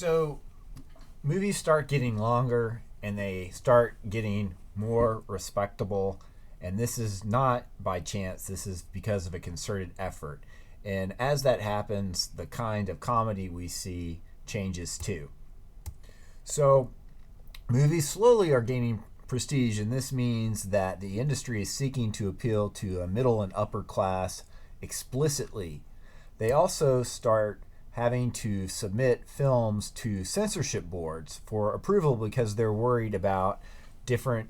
So movies start getting longer and they start getting more respectable. And this is not by chance, this is because of a concerted effort. And as that happens, the kind of comedy we see changes too. So movies slowly are gaining prestige, and this means that the industry is seeking to appeal to a middle and upper class explicitly. They also start having to submit films to censorship boards for approval because they're worried about different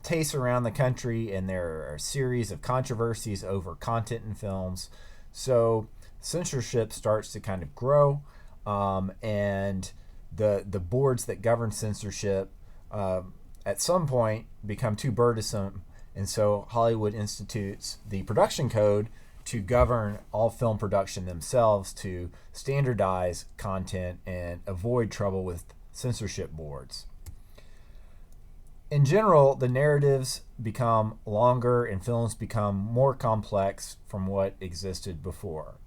tastes around the country, and there are a series of controversies over content in films. So censorship starts to kind of grow, and the boards that govern censorship at some point become too burdensome, and so Hollywood institutes the production code to govern all film production themselves to standardize content and avoid trouble with censorship boards. In general, the narratives become longer and films become more complex from what existed before.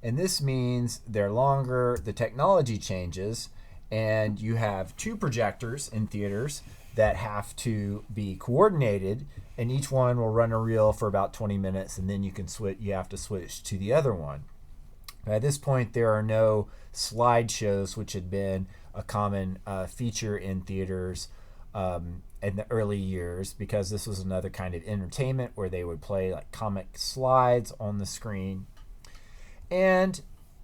And this means they're longer, the technology changes, and you have two projectors in theaters that have to be coordinated, and each one will run a reel for about 20 minutes, and then you have to switch to the other one. At this point, there are no slideshows, which had been a common feature in theaters in the early years, because this was another kind of entertainment where they would play like comic slides on the screen. And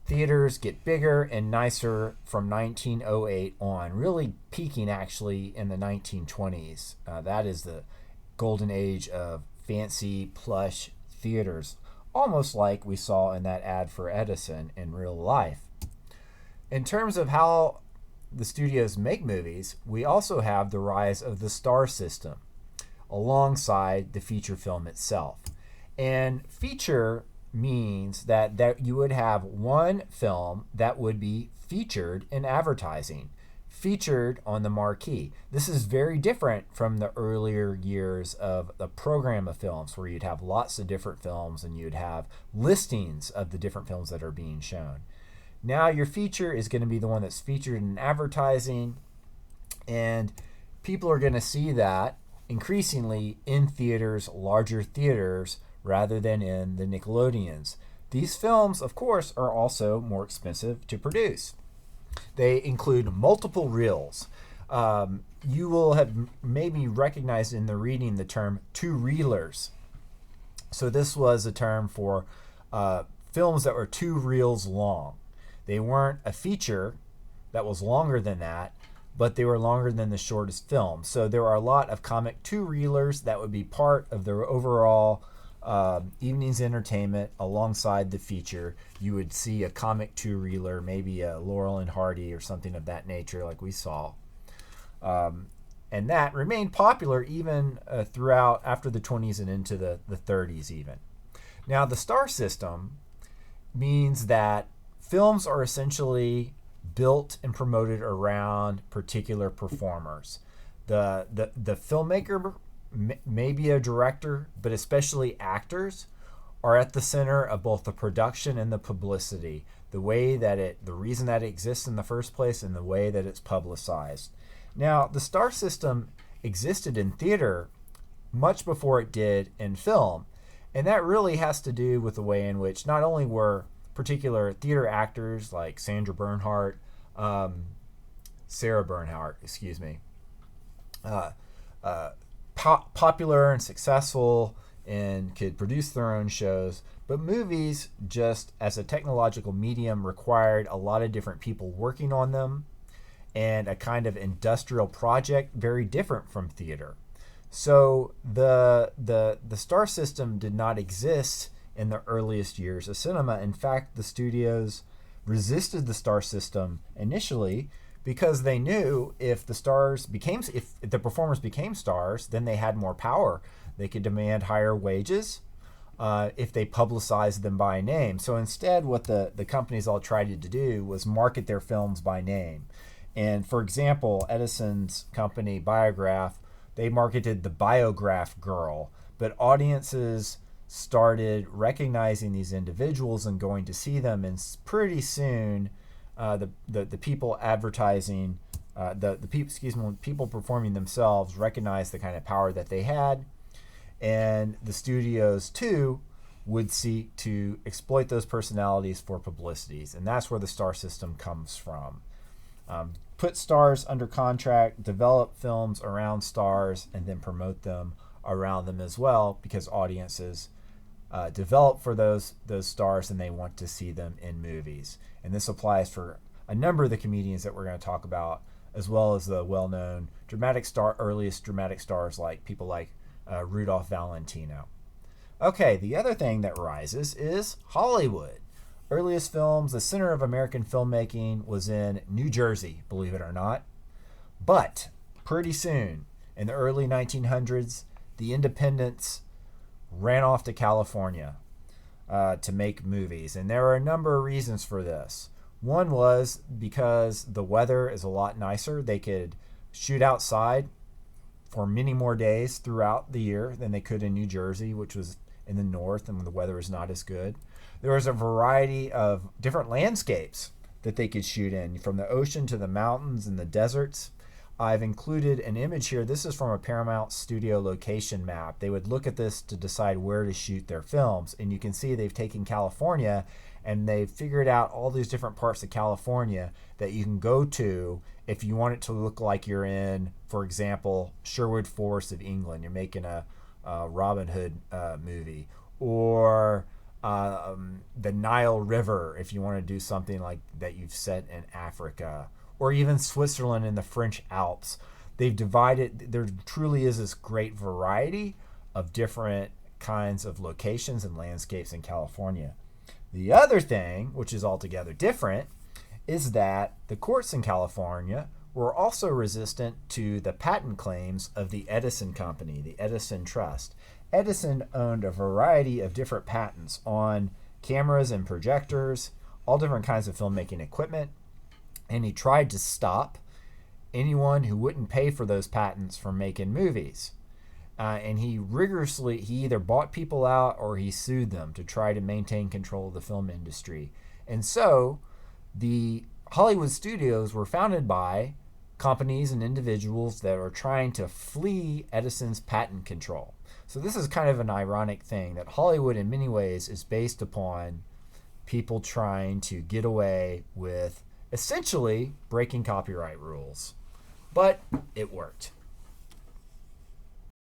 theaters get bigger and nicer from 1908 on, really peaking actually in the 1920s. That is the golden age of fancy plush theaters, almost like we saw in that ad for Edison in real life. In terms of how the studios make movies, we also have the rise of the star system alongside the feature film itself. And feature means that you would have one film that would be featured in advertising, featured on the marquee. This is very different from the earlier years of the program of films, where you'd have lots of different films and you'd have listings of the different films that are being shown. Now your feature is going to be the one that's featured in advertising, and people are going to see that increasingly in theaters, larger theaters, rather than in the Nickelodeons. These films, of course, are also more expensive to produce. They include multiple reels. You will have maybe recognized in the reading the term two-reelers. So this was a term for films that were 2 reels long. They weren't a feature that was longer than that, but they were longer than the shortest film. So there are a lot of comic 2-reelers that would be part of their overall evening's entertainment alongside the feature. You would see a comic 2-reeler, maybe a Laurel and Hardy or something of that nature like we saw. And that remained popular even throughout after the 20s and into the 30s even. Now the star system means that films are essentially built and promoted around particular performers. The filmmaker, maybe a director, but especially actors, are at the center of both the production and the publicity. The reason that it exists in the first place, and the way that it's publicized. Now, the star system existed in theater much before it did in film, and that really has to do with the way in which not only were particular theater actors like Sarah Bernhardt, popular and successful and could produce their own shows, but movies, just as a technological medium, required a lot of different people working on them, and a kind of industrial project very different from theater. So the star system did not exist in the earliest years of cinema. In fact, the studios resisted the star system initially because they knew if the performers became stars, then they had more power. They could demand higher wages if they publicized them by name. So instead, what the companies all tried to do was market their films by name. And for example, Edison's company Biograph, they marketed the Biograph Girl, but audiences started recognizing these individuals and going to see them, and pretty soon the people advertising, the people, excuse me, people performing themselves recognized the kind of power that they had, and the studios too would seek to exploit those personalities for publicities, and that's where the star system comes from. Put stars under contract, develop films around stars, and then promote them around them as well, because audiences develop for those stars and they want to see them in movies. And this applies for a number of the comedians that we're going to talk about, as well as the well-known earliest dramatic stars, like people like Rudolph Valentino. Okay, the other thing that rises is Hollywood. Earliest films, the center of American filmmaking was in New Jersey, believe it or not. But pretty soon, in the early 1900s, the independents ran off to California to make movies. And there are a number of reasons for this. One was because the weather is a lot nicer. They could shoot outside for many more days throughout the year than they could in New Jersey, which was in the north and the weather is not as good. There was a variety of different landscapes that they could shoot in, from the ocean to the mountains and the deserts. I've included an image here. This is from a Paramount Studio location map. They would look at this to decide where to shoot their films. And you can see they've taken California and they've figured out all these different parts of California that you can go to if you want it to look like you're in, for example, Sherwood Forest of England. You're making a Robin Hood movie. Or the Nile River, if you want to do something like that you've set in Africa, or even Switzerland and the French Alps. They've divided, there truly is this great variety of different kinds of locations and landscapes in California. The other thing, which is altogether different, is that the courts in California were also resistant to the patent claims of the Edison Company, the Edison Trust. Edison owned a variety of different patents on cameras and projectors, all different kinds of filmmaking equipment, and he tried to stop anyone who wouldn't pay for those patents from making movies. And he either bought people out or he sued them to try to maintain control of the film industry. And so the Hollywood studios were founded by companies and individuals that are trying to flee Edison's patent control. So this is kind of an ironic thing, that Hollywood in many ways is based upon people trying to get away with essentially breaking copyright rules. But it worked.